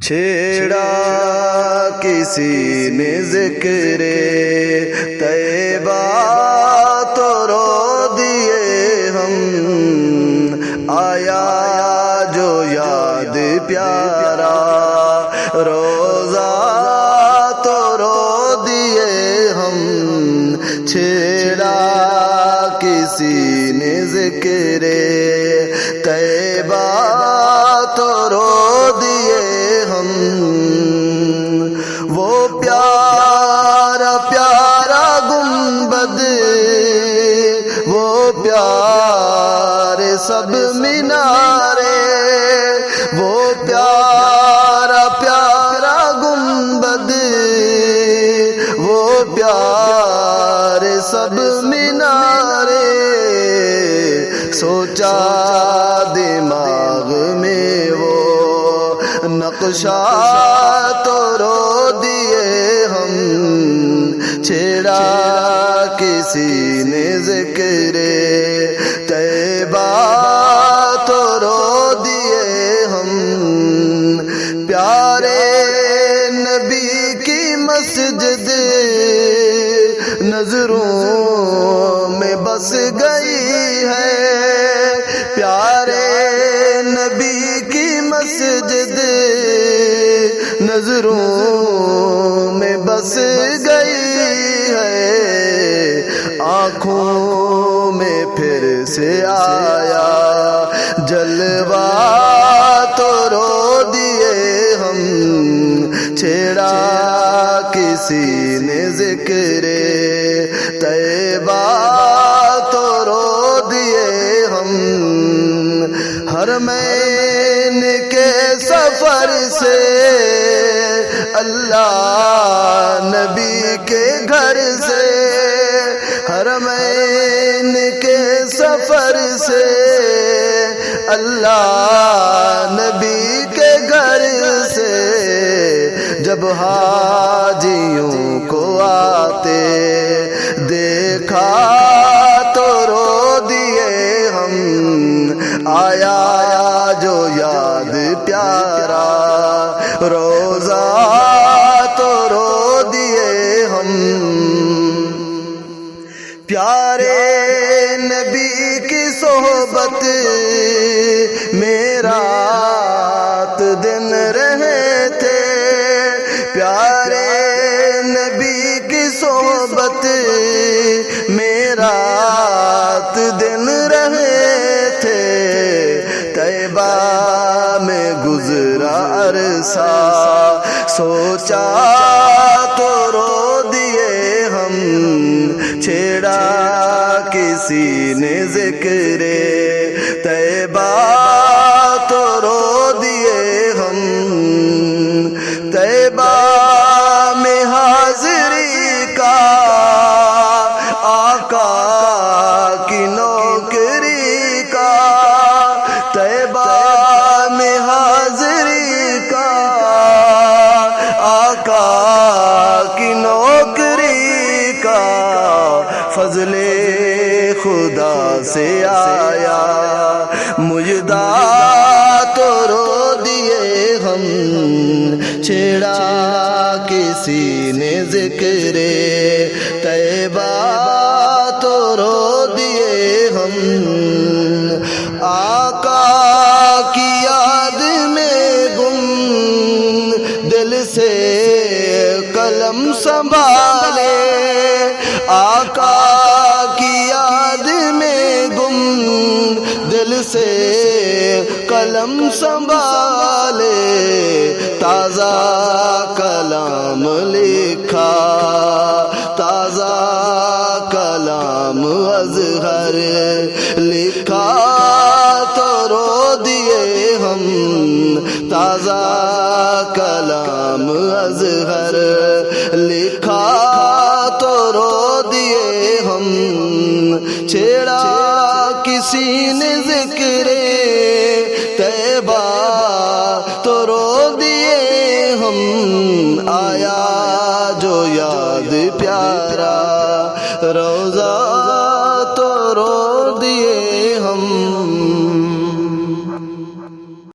چھیڑا کسی نے ذکر طیبہ تو رو دیے ہم، آیا جو یاد پیارا روزہ تو رو دیے ہم، چھیڑا کسی نے ذکر طیبہ تو رو دیے ہم، وہ پیارا پیارا گنبد، وہ پیارے سب مینارے، وہ پیارا پیارا گنبد، وہ پیارے سب مینارے، سوچا دماغ میں وہ نقشہ تو رو دیے ہم، چھیڑا کسی نے ذکر طیبہ تو رو دیے ہم، پیارے نبی کی مسجد نظروں میں بس گئی ہے، پیارے نبی کی مسجد نظروں میں بس گئی ہے، آنکھوں میں پھر سے آیا جلوہ تو رو دیے ہم، چھیڑا کسی نے ذکر طیبہ تو رو دیے ہم، حرمین کے سفر سے اللہ نبی کے گھر سے، حرمین کے سفر سے اللہ نبی کے گھر سے، جب حاجیوں کو آتے دیکھا تو رو دیے ہم، آیا جو یاد پیارا روزہ تو رو دیے ہم، پیارے نبی کی صحبت میں رات دن رہے تھے، پیارے نبی کی صحبت میں رات دن رہے تھے، طیبہ میں گزرا عرصہ سوچا تو رو دیے ہم، چھیڑا کسی نے ذکر طیبہ تو رو دیے ہم، طیبہ میں حاضری کا آقا کی نوکری کا، طیبہ میں حاضری کا آقا کی نوکری کا، فضل خدا سے آیا مجدہ تو رو دیے ہم، چھیڑا کسی نے ذکر طیبہ تو رو دیے ہم، آقا کی یاد میں گم دل سے قلم سنبھالے، آقا کی یاد میں گم دل سے قلم سنبھالے، تازہ کلام لکھا تازہ کلام اظہر لکھا تو رو دیے ہم، تازہ کلام اظہر لکھا تو رو دیے ہم، چھیڑا کسی نے ذکر طیبہ تو رو دیے ہم، آیا جو یاد